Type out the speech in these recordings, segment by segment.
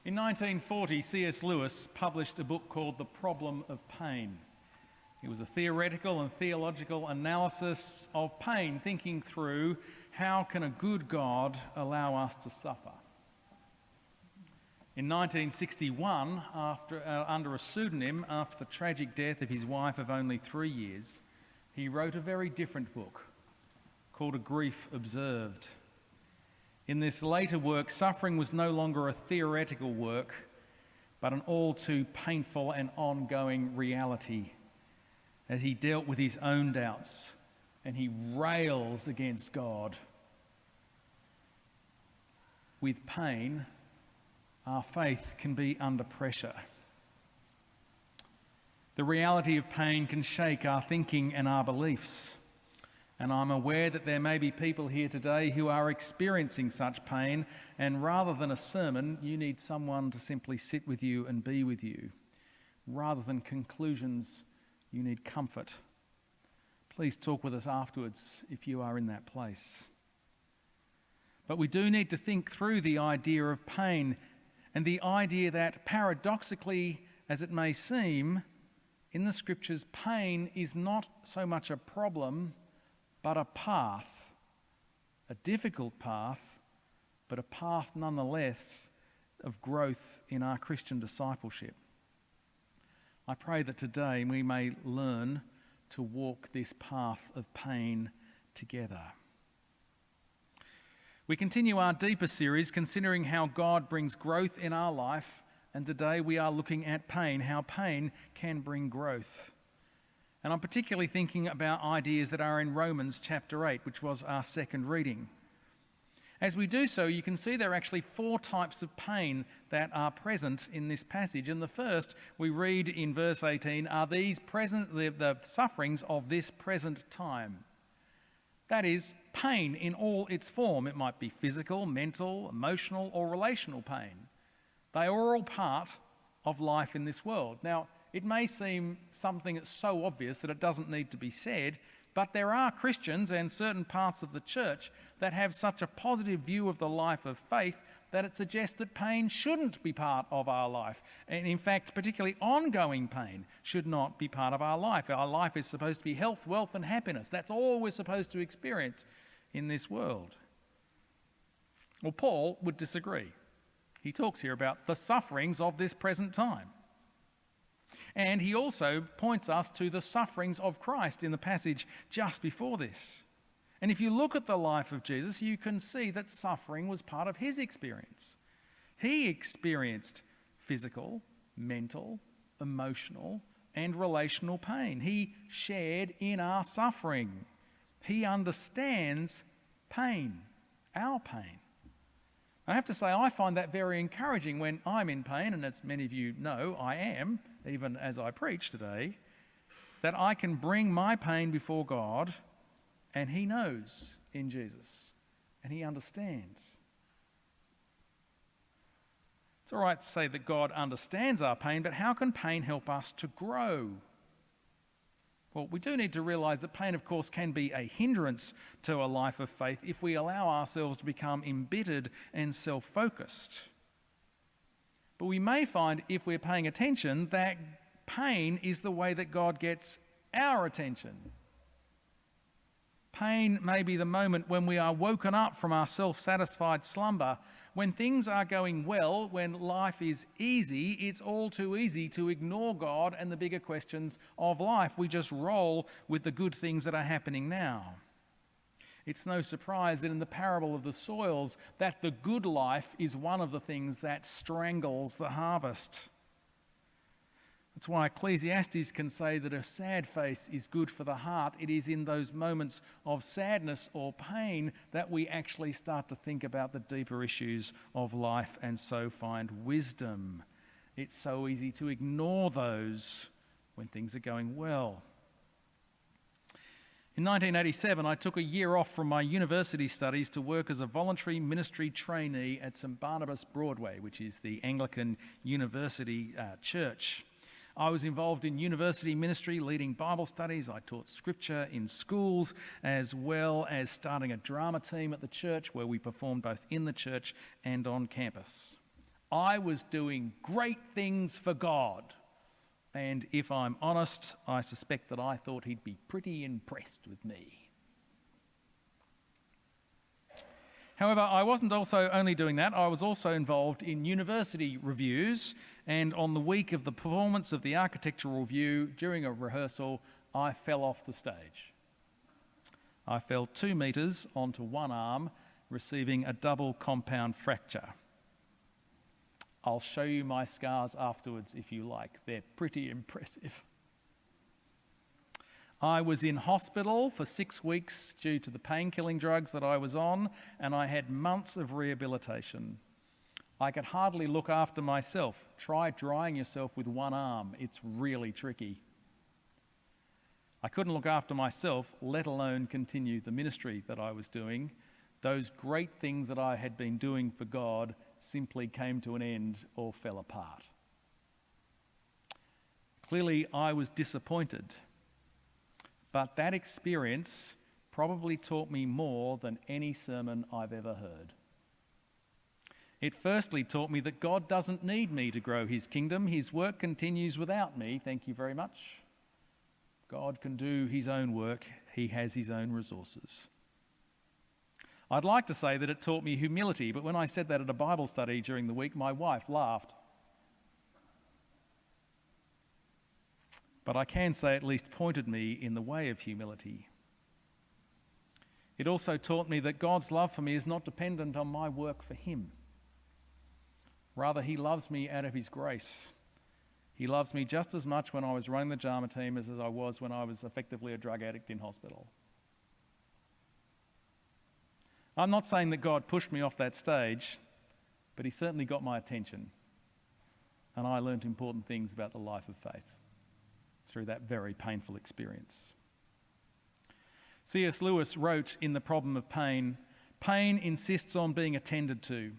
In 1940, C.S. Lewis published a book called The Problem of Pain. It was a theoretical and theological analysis of pain, thinking through how can a good God allow us to suffer. In 1961, under a pseudonym after the tragic death of his wife of only 3 years, he wrote a very different book called A Grief Observed. In this later work, suffering was no longer a theoretical work, but an all too painful and ongoing reality, as he dealt with his own doubts and he rails against God. With pain, our faith can be under pressure. The reality of pain can shake our thinking and our beliefs. And I'm aware that there may be people here today who are experiencing such pain, and rather than a sermon, you need someone to simply sit with you and be with you. Rather than conclusions, you need comfort. Please talk with us afterwards if you are in that place. But we do need to think through the idea of pain and the idea that, paradoxically as it may seem, in the scriptures, pain is not so much a problem, but a path, a difficult path, but a path nonetheless of growth in our Christian discipleship. I pray that today we may learn to walk this path of pain together. We continue our deeper series considering how God brings growth in our life, and today we are looking at pain, how pain can bring growth. And I'm particularly thinking about ideas that are in Romans chapter 8, which was our second reading. As we do so, you can see there are actually 4 types of pain that are present in this passage. And the first, we read in verse 18, are these the sufferings of this present time. That is, pain in all its form. It might be physical, mental, emotional, or relational pain. They are all part of life in this world. Now, it may seem something that's so obvious that it doesn't need to be said, but there are Christians and certain parts of the church that have such a positive view of the life of faith that it suggests that pain shouldn't be part of our life. And in fact, particularly ongoing pain should not be part of our life. Our life is supposed to be health, wealth, and happiness. That's all we're supposed to experience in this world. Well, Paul would disagree. He talks here about the sufferings of this present time. And he also points us to the sufferings of Christ in the passage just before this. And if you look at the life of Jesus, you can see that suffering was part of his experience. He experienced physical, mental, emotional, and relational pain. He shared in our suffering. He understands pain, our pain. I have to say, I find that very encouraging when I'm in pain, and as many of you know, I am, even as I preach today, that I can bring my pain before God, and he knows in Jesus, and he understands. It's all right to say that God understands our pain, but how can pain help us to grow? Well, we do need to realise that pain, of course, can be a hindrance to a life of faith if we allow ourselves to become embittered and self-focused. But we may find, if we're paying attention, that pain is the way that God gets our attention. Pain may be the moment when we are woken up from our self-satisfied slumber. When things are going well, when life is easy, it's all too easy to ignore God and the bigger questions of life. We just roll with the good things that are happening now. It's no surprise that in the parable of the soils, that the good life is one of the things that strangles the harvest. That's why Ecclesiastes can say that a sad face is good for the heart. It is in those moments of sadness or pain that we actually start to think about the deeper issues of life and so find wisdom. It's so easy to ignore those when things are going well. In 1987, I took a year off from my university studies to work as a voluntary ministry trainee at St Barnabas Broadway, which is the Anglican University Church. I was involved in university ministry, leading Bible studies. I taught scripture in schools, as well as starting a drama team at the church where we performed both in the church and on campus. I was doing great things for God. And if I'm honest, I suspect that I thought he'd be pretty impressed with me. However, I wasn't also only doing that, I was also involved in university reviews, and on the week of the performance of the architectural review, during a rehearsal, I fell off the stage. I fell 2 metres onto one arm, receiving a double compound fracture. I'll show you my scars afterwards if you like. They're pretty impressive. I was in hospital for 6 weeks due to the pain-killing drugs that I was on, and I had months of rehabilitation. I could hardly look after myself. Try drying yourself with one arm. It's really tricky. I couldn't look after myself, let alone continue the ministry that I was doing. Those great things that I had been doing for God simply came to an end or fell apart. Clearly, I was disappointed. But that experience probably taught me more than any sermon I've ever heard. It firstly taught me that God doesn't need me to grow his kingdom. His work continues without me. Thank you very much. God can do his own work. He has his own resources. I'd like to say that it taught me humility, but when I said that at a Bible study during the week, my wife laughed. But I can say at least pointed me in the way of humility. It also taught me that God's love for me is not dependent on my work for him. Rather, he loves me out of his grace. He loves me just as much when I was running the drama team as I was when I was effectively a drug addict in hospital. I'm not saying that God pushed me off that stage, but he certainly got my attention. And I learnt important things about the life of faith through that very painful experience. C.S. Lewis wrote in The Problem of Pain, "Pain insists on being attended to.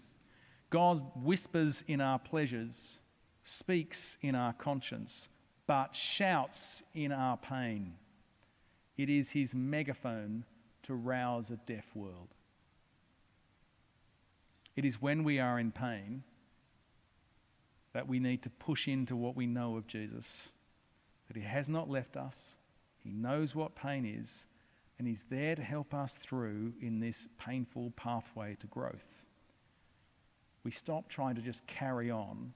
God whispers in our pleasures, speaks in our conscience, but shouts in our pain. It is his megaphone to rouse a deaf world." It is when we are in pain that we need to push into what we know of Jesus, that he has not left us, he knows what pain is, and he's there to help us through in this painful pathway to growth. We stop trying to just carry on,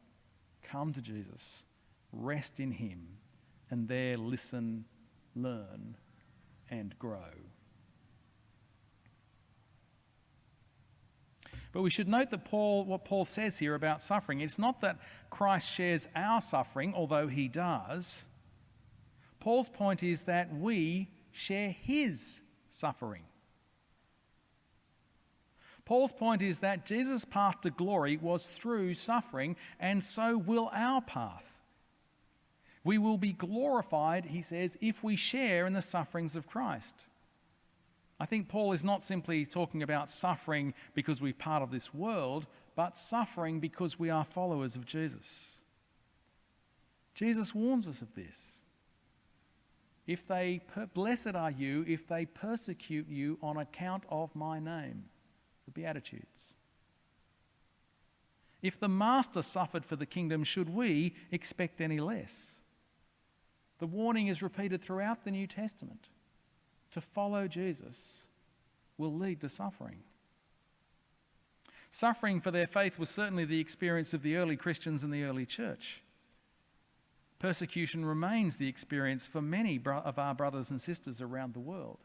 come to Jesus, rest in him, and there listen, learn, and grow. But we should note that what Paul says here about suffering, it's not that Christ shares our suffering, although he does. Paul's point is that we share his suffering. Paul's point is that Jesus' path to glory was through suffering, and so will our path. We will be glorified, he says, if we share in the sufferings of Christ. I think Paul is not simply talking about suffering because we're part of this world, but suffering because we are followers of Jesus. Jesus warns us of this. Blessed are you if they persecute you on account of my name. The Beatitudes. If the Master suffered for the kingdom, should we expect any less? The warning is repeated throughout the New Testament. To follow Jesus will lead to suffering. Suffering for their faith was certainly the experience of the early Christians and the early church. Persecution remains the experience for many of our brothers and sisters around the world.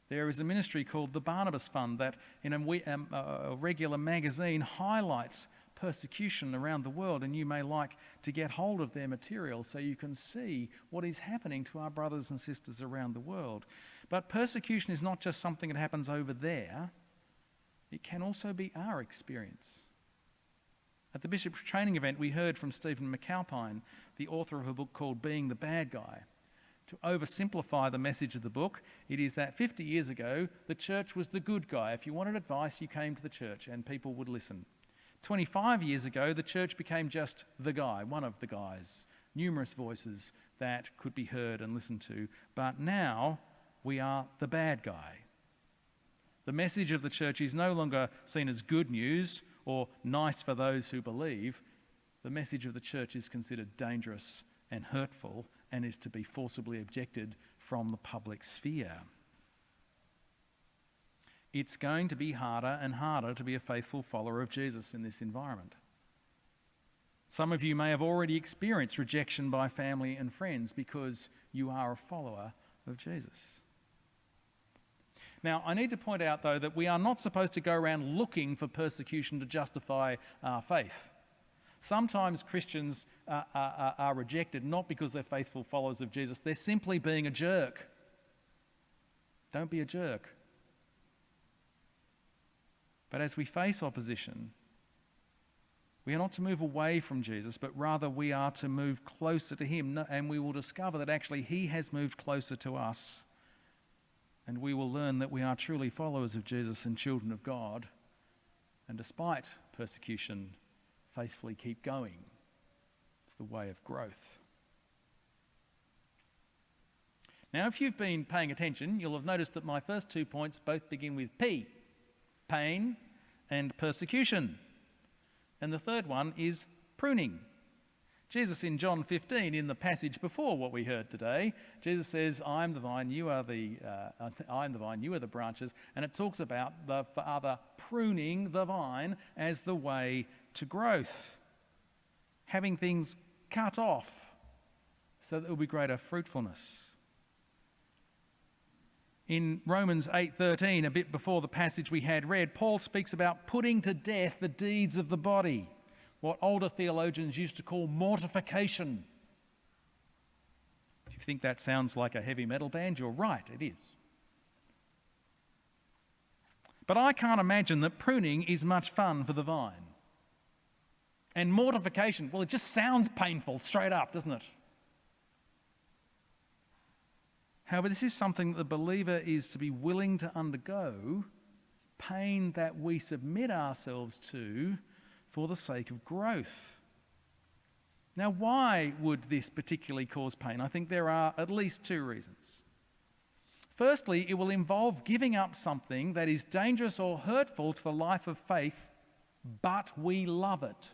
There is a ministry called the Barnabas Fund that in a regular magazine highlights persecution around the world, and you may like to get hold of their material so you can see what is happening to our brothers and sisters around the world. But persecution is not just something that happens over there. It can also be our experience. At the Bishop's Training event, we heard from Stephen McAlpine, the author of a book called Being the Bad Guy. To oversimplify the message of the book, it is that 50 years ago, the church was the good guy. If you wanted advice, you came to the church and people would listen. 25 years ago, the church became just the guy, one of the guys, numerous voices that could be heard and listened to. But now we are the bad guy. The message of the church is no longer seen as good news or nice for those who believe, the message of the church is considered dangerous and hurtful and is to be forcibly ejected from the public sphere. It's going to be harder and harder to be a faithful follower of Jesus in this environment. Some of you may have already experienced rejection by family and friends because you are a follower of Jesus. Now, I need to point out, though, that we are not supposed to go around looking for persecution to justify our faith. Sometimes Christians are rejected not because they're faithful followers of Jesus. They're simply being a jerk. Don't be a jerk. But as we face opposition, we are not to move away from Jesus, but rather we are to move closer to him, and we will discover that actually he has moved closer to us, and we will learn that we are truly followers of Jesus and children of God, and despite persecution, faithfully keep going. It's the way of growth. Now, if you've been paying attention, you'll have noticed that my first 2 points both begin with P, pain and persecution. And the third one is pruning. Jesus in John 15, in the passage before what we heard today, Jesus says, I am the vine, you are the branches, and it talks about the Father pruning the vine as the way to growth, having things cut off so that there will be greater fruitfulness. In Romans 8:13, a bit before the passage we had read, Paul speaks about putting to death the deeds of the body, what older theologians used to call mortification. If you think that sounds like a heavy metal band, you're right, it is. But I can't imagine that pruning is much fun for the vine. And mortification, well, it just sounds painful straight up, doesn't it? However, this is something that the believer is to be willing to undergo, pain that we submit ourselves to for the sake of growth. Now, why would this particularly cause pain? I think there are at least two reasons. Firstly, it will involve giving up something that is dangerous or hurtful to the life of faith, but we love it.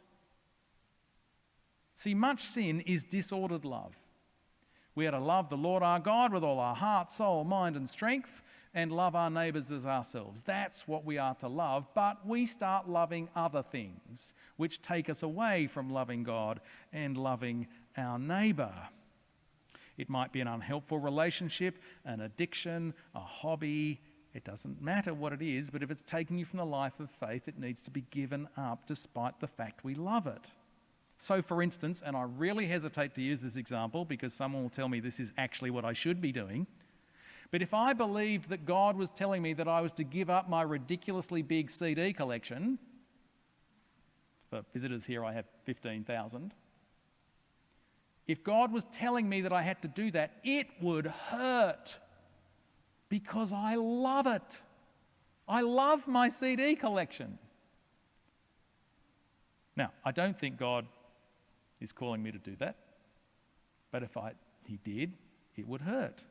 See, much sin is disordered love. We are to love the Lord our God with all our heart, soul, mind and strength, and love our neighbours as ourselves. That's what we are to love, but we start loving other things which take us away from loving God and loving our neighbour. It might be an unhelpful relationship, an addiction, a hobby. It doesn't matter what it is, but if it's taking you from the life of faith, it needs to be given up despite the fact we love it. So, for instance, and I really hesitate to use this example because someone will tell me this is actually what I should be doing, but if I believed that God was telling me that I was to give up my ridiculously big CD collection, for visitors here I have 15,000, if God was telling me that I had to do that, it would hurt because I love it. I love my CD collection. Now, I don't think God is calling me to do that, but if he did, it would hurt.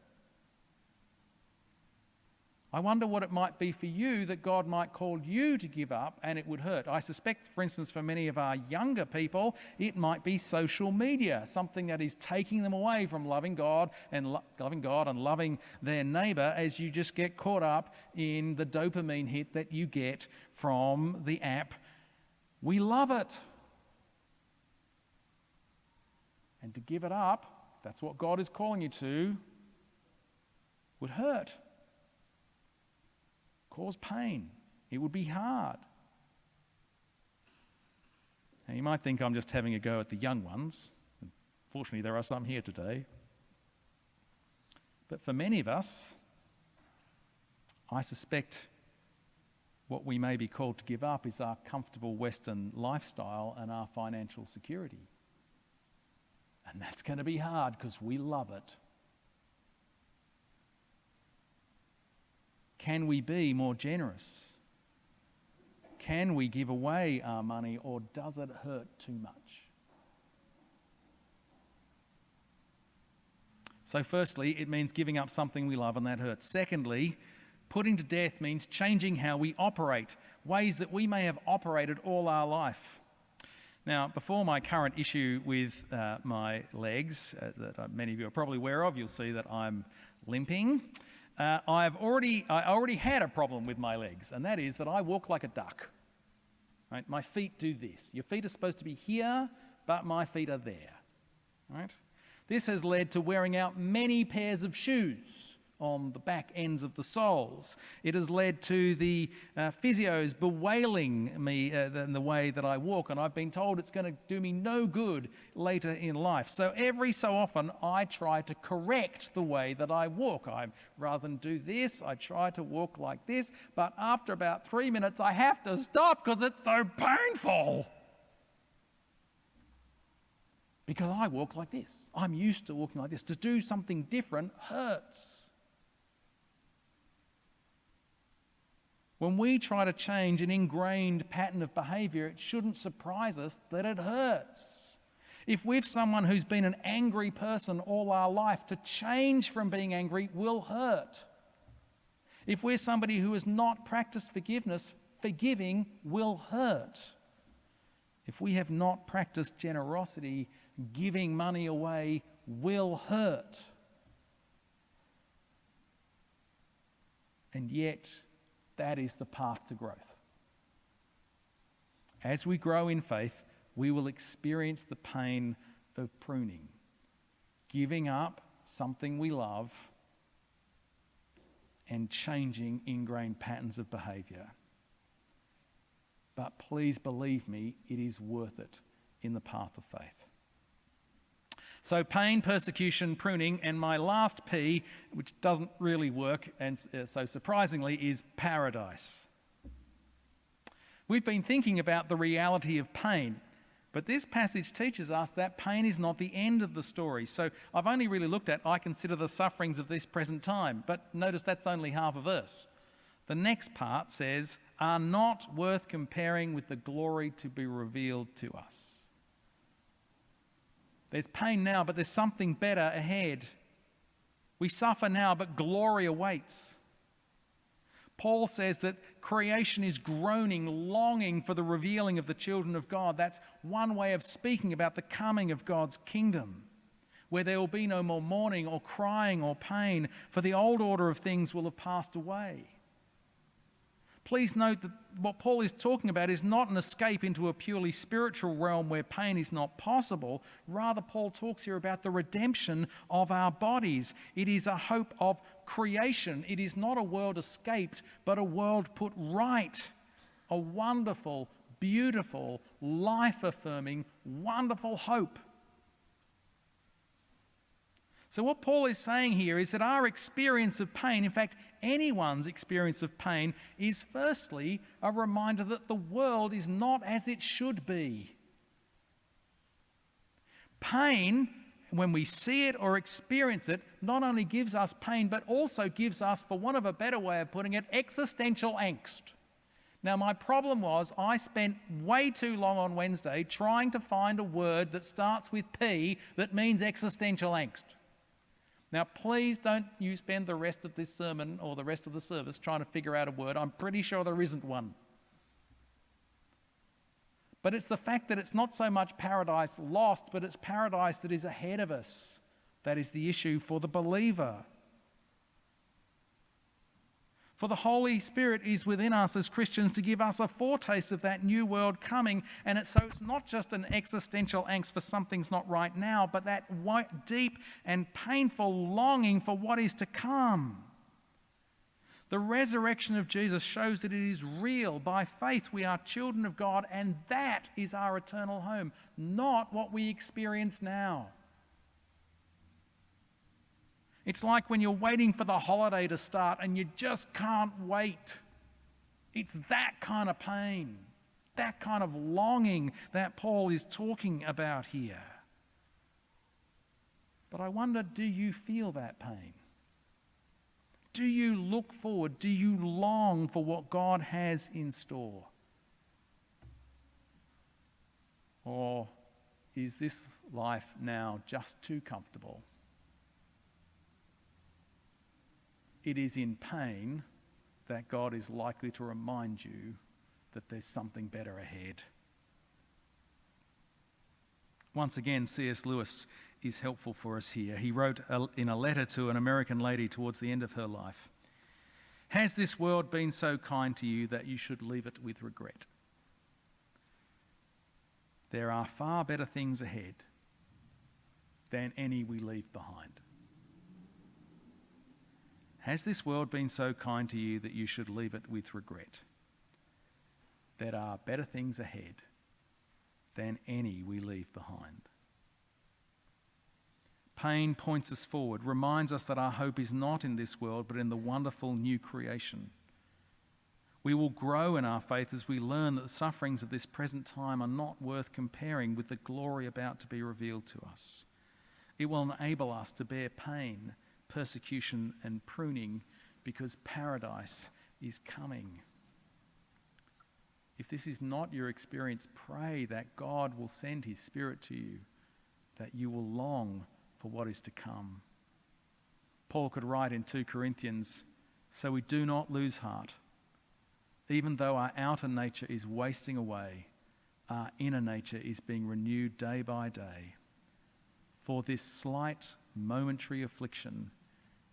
I wonder what it might be for you that God might call you to give up and it would hurt. I suspect, for instance, for many of our younger people, it might be social media, something that is taking them away from loving God and loving their neighbour as you just get caught up in the dopamine hit that you get from the app. We love it. And to give it up, if that's what God is calling you to, would hurt. Cause pain. It would be hard. Now, you might think I'm just having a go at the young ones. Fortunately, there are some here today. But for many of us, I suspect what we may be called to give up is our comfortable Western lifestyle and our financial security. And that's going to be hard because we love it. Can we be more generous? Can we give away our money, or does it hurt too much? So firstly, it means giving up something we love, and that hurts. Secondly, putting to death means changing how we operate. ways that we may have operated all our life. Now, before my current issue with my legs, that many of you are probably aware of, you'll see that I'm limping. I already had a problem with my legs, and that is that I walk like a duck. Right? My feet do this. Your feet are supposed to be here, but my feet are there. Right? This has led to wearing out many pairs of shoes on the back ends of the soles. It has led to the physios bewailing me in the way that I walk, and I've been told it's going to do me no good later in life. So every so often I try to correct the way that I walk. Rather than do this, I try to walk like this, but after about 3 minutes I have to stop because it's so painful. Because I walk like this. I'm used to walking like this. To do something different hurts. When we try to change an ingrained pattern of behaviour, it shouldn't surprise us that it hurts. If we're someone who's been an angry person all our life, to change from being angry will hurt. If we're somebody who has not practiced forgiveness, forgiving will hurt. If we have not practiced generosity, giving money away will hurt. And yet, that is the path to growth. As we grow in faith, we will experience the pain of pruning, giving up something we love and changing ingrained patterns of behaviour. But please believe me, it is worth it in the path of faith. So pain, persecution, pruning, and my last P, which doesn't really work, and so surprisingly, is paradise. We've been thinking about the reality of pain, but this passage teaches us that pain is not the end of the story. So I've only really looked at, I consider the sufferings of this present time, but notice that's only half a verse. The next part says, are not worth comparing with the glory to be revealed to us. There's pain now, but there's something better ahead. We suffer now, but glory awaits. Paul says that creation is groaning, longing for the revealing of the children of God. That's one way of speaking about the coming of God's kingdom, where there will be no more mourning or crying or pain, for the old order of things will have passed away. Please note that what Paul is talking about is not an escape into a purely spiritual realm where pain is not possible. Rather, Paul talks here about the redemption of our bodies. It is a hope of creation. It is not a world escaped, but a world put right. A wonderful, beautiful, life-affirming, wonderful hope. So what Paul is saying here is that our experience of pain, in fact, anyone's experience of pain, is firstly a reminder that the world is not as it should be. Pain, when we see it or experience it, not only gives us pain, but also gives us, for want of a better way of putting it, existential angst. Now, my problem was I spent way too long on Wednesday trying to find a word that starts with P that means existential angst. Now, please don't you spend the rest of this sermon or the rest of the service trying to figure out a word. I'm pretty sure there isn't one. But it's the fact that it's not so much paradise lost, but it's paradise that is ahead of us. That is the issue for the believer. For the Holy Spirit is within us as Christians to give us a foretaste of that new world coming. And it's not just an existential angst for something's not right now, but that deep and painful longing for what is to come. The resurrection of Jesus shows that it is real. By faith we are children of God, and that is our eternal home, not what we experience now. It's like when you're waiting for the holiday to start and you just can't wait. It's that kind of pain, that kind of longing that Paul is talking about here. But I wonder, do you feel that pain? Do you look forward? Do you long for what God has in store? Or is this life now just too comfortable? It is in pain that God is likely to remind you that there's something better ahead. Once again, C.S. Lewis is helpful for us here. He wrote in a letter to an American lady towards the end of her life, "Has this world been so kind to you that you should leave it with regret? There are far better things ahead than any we leave behind." Has this world been so kind to you that you should leave it with regret? There are better things ahead than any we leave behind. Pain points us forward, reminds us that our hope is not in this world, but in the wonderful new creation. We will grow in our faith as we learn that the sufferings of this present time are not worth comparing with the glory about to be revealed to us. It will enable us to bear pain, persecution, and pruning because paradise is coming. If this is not your experience, pray that God will send his Spirit to you, that you will long for what is to come. Paul could write in 2 Corinthians, "So we do not lose heart. Even though our outer nature is wasting away, our inner nature is being renewed day by day. For this slight momentary affliction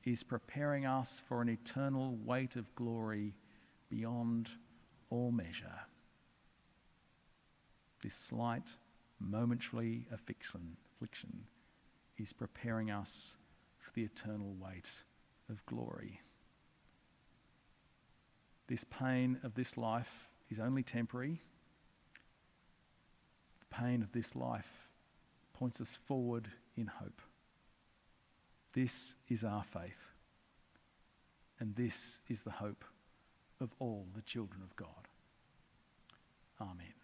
is preparing us for an eternal weight of glory beyond all measure." This slight momentary affliction is preparing us for the eternal weight of glory. This pain of this life is only temporary. The pain of this life points us forward in hope. This is our faith, and this is the hope of all the children of God. Amen.